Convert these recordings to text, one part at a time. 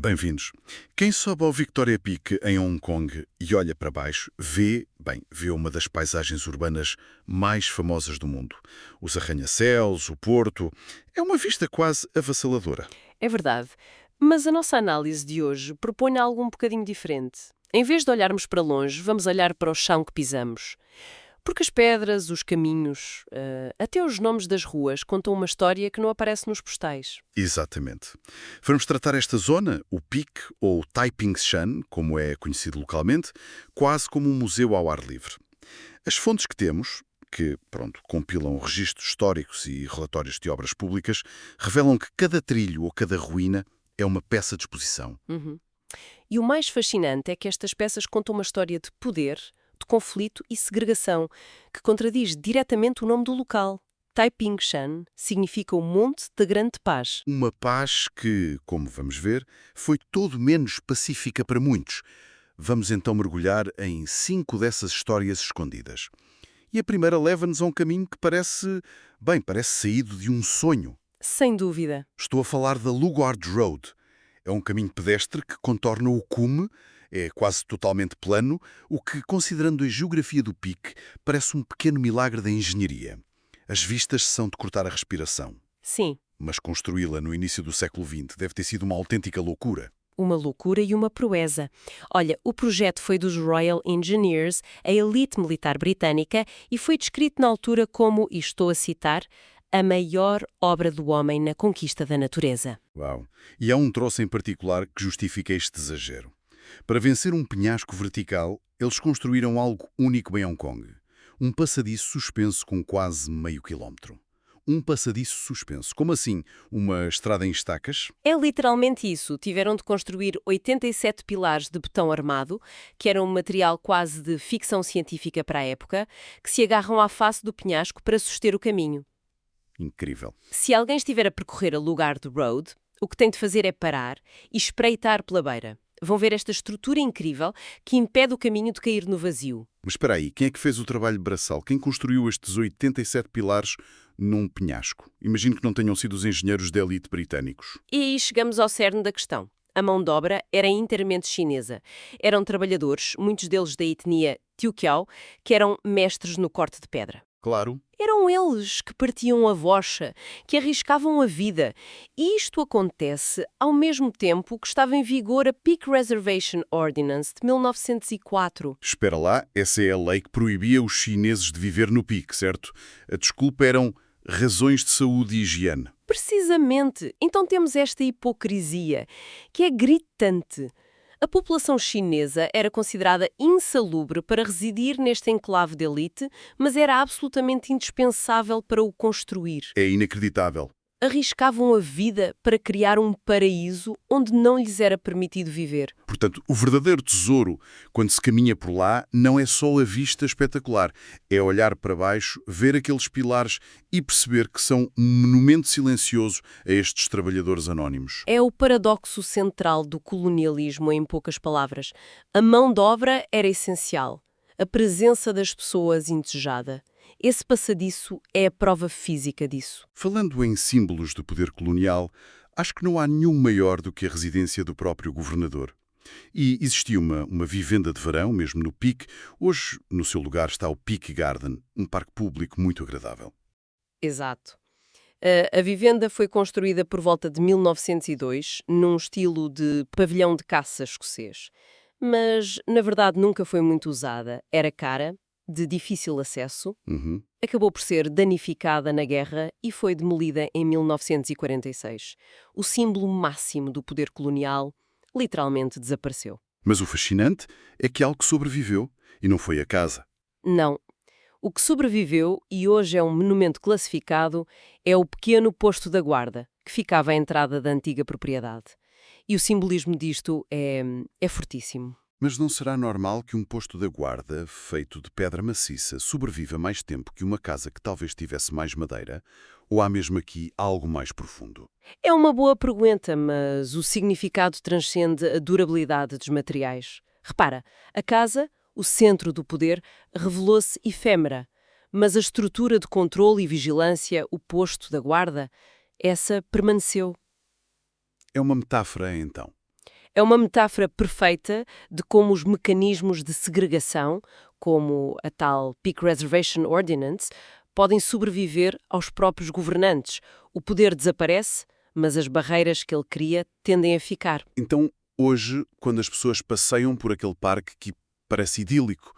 Bem-vindos. Quem sobe ao Victoria Peak em Hong Kong e olha para baixo, vê uma das paisagens urbanas mais famosas do mundo. Os arranha-céus, o porto. É uma vista quase avassaladora. É verdade, mas a nossa análise de hoje propõe algo um bocadinho diferente. Em vez de olharmos para longe, vamos olhar para o chão que pisamos. Porque as pedras, os caminhos, até os nomes das ruas contam uma história que não aparece nos postais. Exatamente. Vamos tratar esta zona, o Peak, ou Taiping Shan, como é conhecido localmente, quase como um museu ao ar livre. As fontes que temos, compilam registros históricos e relatórios de obras públicas, revelam que cada trilho ou cada ruína é uma peça de exposição. Uhum. E o mais fascinante é que estas peças contam uma história de poder, de conflito e segregação, que contradiz diretamente o nome do local. Taiping Shan significa o Monte da Grande Paz. Uma paz que, como vamos ver, foi todo menos pacífica para muitos. Vamos então mergulhar em 5 dessas histórias escondidas. E a primeira leva-nos a um caminho que parece saído de um sonho. Sem dúvida. Estou a falar da Lugard Road. É um caminho pedestre que contorna o cume, é quase totalmente plano, o que, considerando a geografia do pique, parece um pequeno milagre da engenharia. As vistas são de cortar a respiração. Sim, Mas construí-la no início do século XX deve ter sido uma autêntica loucura. uma loucura e uma proeza. Olha, o projeto foi dos Royal Engineers, a elite militar britânica, e foi descrito na altura como, e estou a citar, a maior obra do homem na conquista da natureza. Uau! E há um troço em particular que justifica este exagero. Para vencer um penhasco vertical, eles construíram algo único em Hong Kong. Um passadiço suspenso com quase meio quilómetro. Um passadiço suspenso. Como assim? Uma estrada em estacas? É literalmente isso. Tiveram de construir 87 pilares de betão armado, que era um material quase de ficção científica para a época, que se agarram à face do penhasco para suster o caminho. Incrível. Se alguém estiver a percorrer a Lugard Road, o que tem de fazer é parar e espreitar pela beira. Vão ver esta estrutura incrível que impede o caminho de cair no vazio. Mas espera aí, quem é que fez o trabalho braçal? Quem construiu estes 87 pilares num penhasco? Imagino que não tenham sido os engenheiros de elite britânicos. E aí chegamos ao cerne da questão. A mão de obra era inteiramente chinesa. Eram trabalhadores, muitos deles da etnia Tiuqiao, que eram mestres no corte de pedra. Claro. Eram eles que partiam a vocha, que arriscavam a vida. E isto acontece ao mesmo tempo que estava em vigor a Peak Reservation Ordinance de 1904. Espera lá, essa é a lei que proibia os chineses de viver no pique, certo? A desculpa eram razões de saúde e higiene. Precisamente. Então temos esta hipocrisia, que é gritante. A população chinesa era considerada insalubre para residir neste enclave de elite, mas era absolutamente indispensável para o construir. É inacreditável. Arriscavam a vida para criar um paraíso onde não lhes era permitido viver. Portanto, o verdadeiro tesouro, quando se caminha por lá, não é só a vista espetacular. É olhar para baixo, ver aqueles pilares e perceber que são um monumento silencioso a estes trabalhadores anónimos. É o paradoxo central do colonialismo, em poucas palavras. A mão de obra era essencial. A presença das pessoas indesejada. Esse passadiço é a prova física disso. Falando em símbolos do poder colonial, acho que não há nenhum maior do que a residência do próprio governador. E existia uma vivenda de verão, mesmo no Peak. Hoje, no seu lugar, está o Peak Garden, um parque público muito agradável. Exato. A vivenda foi construída por volta de 1902, num estilo de pavilhão de caça escocês. Mas, na verdade, nunca foi muito usada. Era cara, de difícil acesso, Uhum. acabou por ser danificada na guerra e foi demolida em 1946. O símbolo máximo do poder colonial literalmente desapareceu. Mas o fascinante é que algo sobreviveu e não foi a casa. Não. O que sobreviveu, e hoje é um monumento classificado, é o pequeno posto da guarda, que ficava à entrada da antiga propriedade. E o simbolismo disto é fortíssimo. Mas não será normal que um posto da guarda, feito de pedra maciça, sobreviva mais tempo que uma casa que talvez tivesse mais madeira? Ou há mesmo aqui algo mais profundo? É uma boa pergunta, mas o significado transcende a durabilidade dos materiais. Repara, a casa, o centro do poder, revelou-se efêmera, mas a estrutura de controle e vigilância, o posto da guarda, essa permaneceu. É uma metáfora, então. É uma metáfora perfeita de como os mecanismos de segregação, como a tal Peak Reservation Ordinance, podem sobreviver aos próprios governantes. O poder desaparece, mas as barreiras que ele cria tendem a ficar. Então, hoje, quando as pessoas passeiam por aquele parque que parece idílico,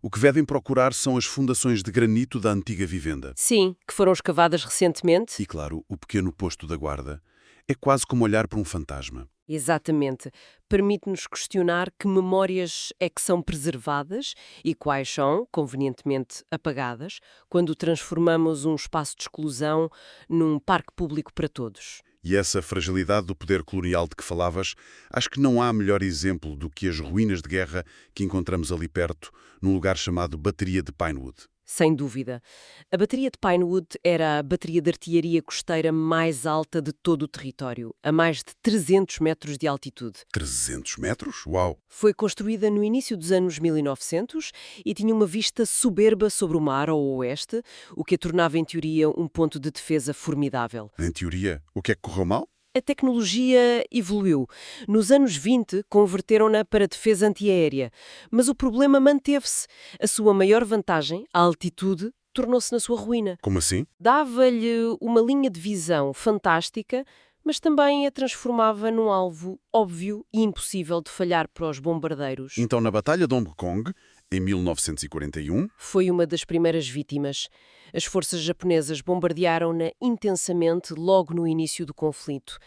o que devem procurar são as fundações de granito da antiga vivenda. Sim, que foram escavadas recentemente. E, claro, o pequeno posto da guarda é quase como olhar para um fantasma. Exatamente. Permite-nos questionar que memórias é que são preservadas e quais são, convenientemente, apagadas, quando transformamos um espaço de exclusão num parque público para todos. E essa fragilidade do poder colonial de que falavas, acho que não há melhor exemplo do que as ruínas de guerra que encontramos ali perto, num lugar chamado Bateria de Pinewood. Sem dúvida. A bateria de Pinewood era a bateria de artilharia costeira mais alta de todo o território, a mais de 300 metros de altitude. 300 metros? Uau! Foi construída no início dos anos 1900 e tinha uma vista soberba sobre o mar ao oeste, o que a tornava, em teoria, um ponto de defesa formidável. Em teoria, o que é que correu mal? A tecnologia evoluiu. Nos anos 20, converteram-na para defesa antiaérea. Mas o problema manteve-se. A sua maior vantagem, a altitude, tornou-se na sua ruína. Como assim? Dava-lhe uma linha de visão fantástica, mas também a transformava num alvo óbvio e impossível de falhar para os bombardeiros. Então, na Batalha de Hong Kong, em 1941, Foi uma das primeiras vítimas. As forças japonesas bombardearam-na intensamente logo no início do conflito.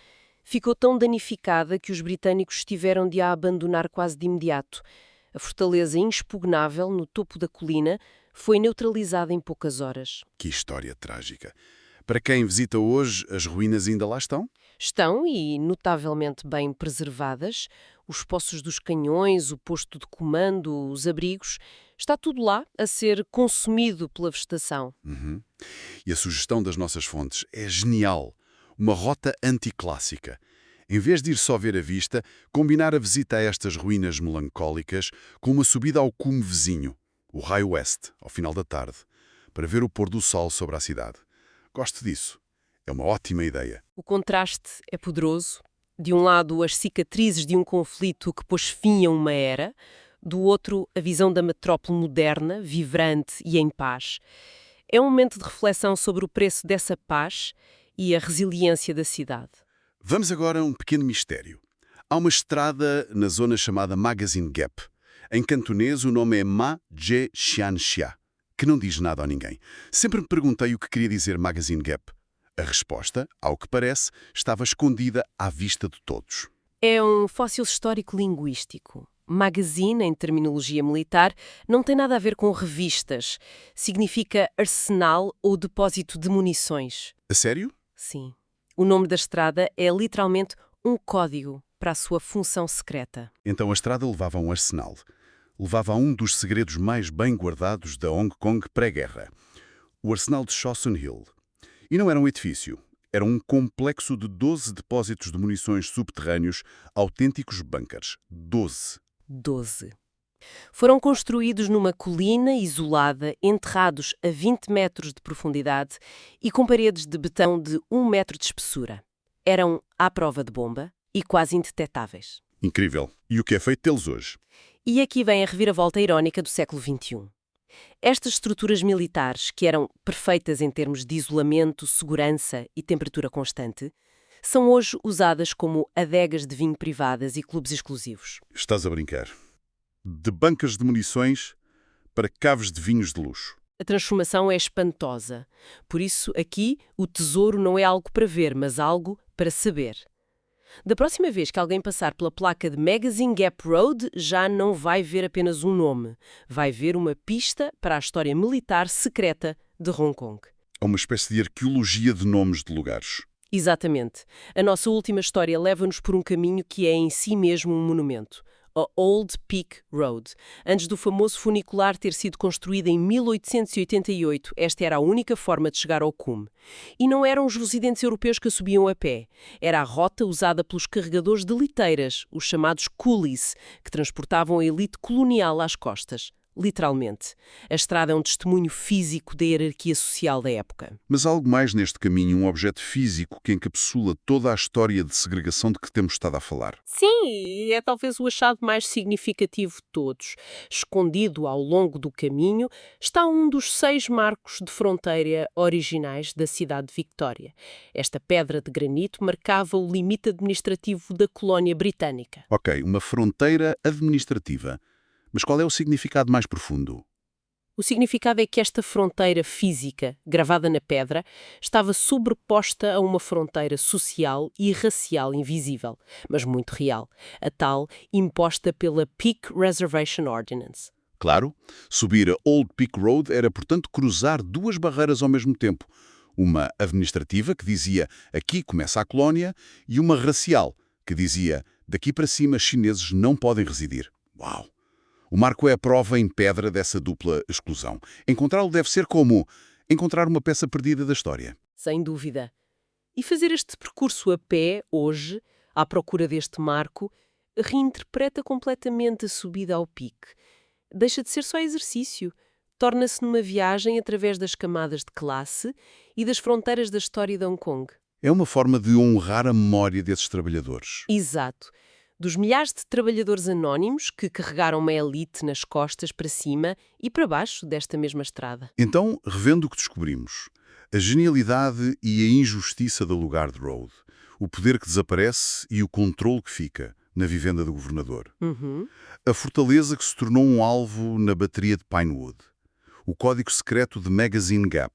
Ficou tão danificada que os britânicos tiveram de a abandonar quase de imediato. A fortaleza inexpugnável, no topo da colina, foi neutralizada em poucas horas. que história trágica. Para quem visita hoje, as ruínas ainda lá estão? Estão, e notavelmente bem preservadas, os poços dos canhões, o posto de comando, os abrigos, está tudo lá a ser consumido pela vegetação. E a sugestão das nossas fontes é genial. Uma rota anticlássica. Em vez de ir só ver a vista, combinar a visita a estas ruínas melancólicas com uma subida ao cume vizinho, o Raio Oeste, ao final da tarde, para ver o pôr do sol sobre a cidade. Gosto disso. É uma ótima ideia. O contraste é poderoso. De um lado, as cicatrizes de um conflito que pôs fim a uma era. Do outro, a visão da metrópole moderna, vibrante e em paz. É um momento de reflexão sobre o preço dessa paz e a resiliência da cidade. Vamos agora a um pequeno mistério. Há uma estrada na zona chamada Magazine Gap. Em cantonês, o nome é Ma Je Xianxia, que não diz nada a ninguém. Sempre me perguntei o que queria dizer Magazine Gap. A resposta, ao que parece, estava escondida à vista de todos. É um fóssil histórico linguístico. Magazine, em terminologia militar, não tem nada a ver com revistas. Significa arsenal ou depósito de munições. A sério? Sim. O nome da estrada é literalmente um código para a sua função secreta. Então a estrada levava a um arsenal. Levava a um dos segredos mais bem guardados da Hong Kong pré-guerra. O arsenal de Chosun Hill. E não era um edifício. Era um complexo de 12 depósitos de munições subterrâneos, autênticos bunkers. 12. 12. Foram construídos numa colina isolada, enterrados a 20 metros de profundidade e com paredes de betão de 1 metro de espessura. Eram à prova de bomba e quase indetetáveis. Incrível. E o que é feito deles hoje? E aqui vem a reviravolta irónica do século XXI. Estas estruturas militares, que eram perfeitas em termos de isolamento, segurança e temperatura constante, são hoje usadas como adegas de vinho privadas e clubes exclusivos. Estás a brincar. De bunkers de munições para caves de vinhos de luxo. A transformação é espantosa. Por isso, aqui, o tesouro não é algo para ver, mas algo para saber. Da próxima vez que alguém passar pela placa de Magazine Gap Road, já não vai ver apenas um nome. Vai ver uma pista para a história militar secreta de Hong Kong. É uma espécie de arqueologia de nomes de lugares. Exatamente. A nossa última história leva-nos por um caminho que é em si mesmo um monumento. A Old Peak Road. Antes do famoso funicular ter sido construído em 1888, esta era a única forma de chegar ao cume. E não eram os residentes europeus que a subiam a pé. Era a rota usada pelos carregadores de liteiras, os chamados coolies, que transportavam a elite colonial às costas. literalmente. A estrada é um testemunho físico da hierarquia social da época. Mas há algo mais neste caminho, um objeto físico que encapsula toda a história de segregação de que temos estado a falar. Sim, e é talvez o achado mais significativo de todos. Escondido ao longo do caminho está um dos 6 marcos de fronteira originais da cidade de Victória. Esta pedra de granito marcava o limite administrativo da colónia britânica. Ok, uma fronteira administrativa. Mas qual é o significado mais profundo? O significado é que esta fronteira física, gravada na pedra, estava sobreposta a uma fronteira social e racial invisível, mas muito real, a tal imposta pela Peak Reservation Ordinance. Claro, subir a Old Peak Road era, portanto, cruzar duas barreiras ao mesmo tempo. Uma administrativa, que dizia aqui começa a colónia, e uma racial, que dizia daqui para cima chineses não podem residir. Uau! O marco é a prova em pedra dessa dupla exclusão. Encontrá-lo deve ser como encontrar uma peça perdida da história. Sem dúvida. E fazer este percurso a pé, hoje, à procura deste marco, reinterpreta completamente a subida ao pique. Deixa de ser só exercício. Torna-se numa viagem através das camadas de classe e das fronteiras da história de Hong Kong. É uma forma de honrar a memória desses trabalhadores. Exato. Dos milhares de trabalhadores anónimos que carregaram uma elite nas costas para cima e para baixo desta mesma estrada. Então, revendo o que descobrimos, a genialidade e a injustiça da Lugard Road, o poder que desaparece e o controle que fica na vivenda do governador, a fortaleza que se tornou um alvo na bateria de Pinewood, o código secreto de Magazine Gap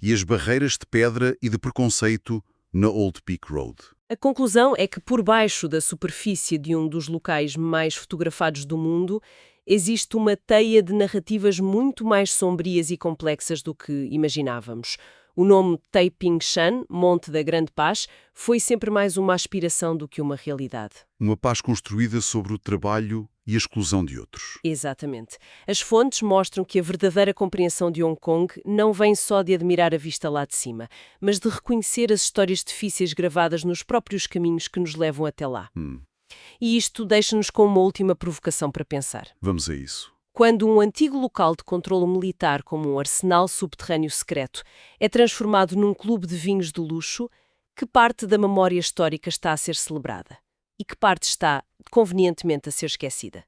e as barreiras de pedra e de preconceito na Old Peak Road. A conclusão é que por baixo da superfície de um dos locais mais fotografados do mundo existe uma teia de narrativas muito mais sombrias e complexas do que imaginávamos. O nome Taiping Shan, Monte da Grande Paz, foi sempre mais uma aspiração do que uma realidade. Uma paz construída sobre o trabalho e a exclusão de outros. Exatamente. As fontes mostram que a verdadeira compreensão de Hong Kong não vem só de admirar a vista lá de cima, mas de reconhecer as histórias difíceis gravadas nos próprios caminhos que nos levam até lá. E isto deixa-nos com uma última provocação para pensar. Vamos a isso. Quando um antigo local de controlo militar como um arsenal subterrâneo secreto é transformado num clube de vinhos de luxo, que parte da memória histórica está a ser celebrada? E que parte está convenientemente a ser esquecida?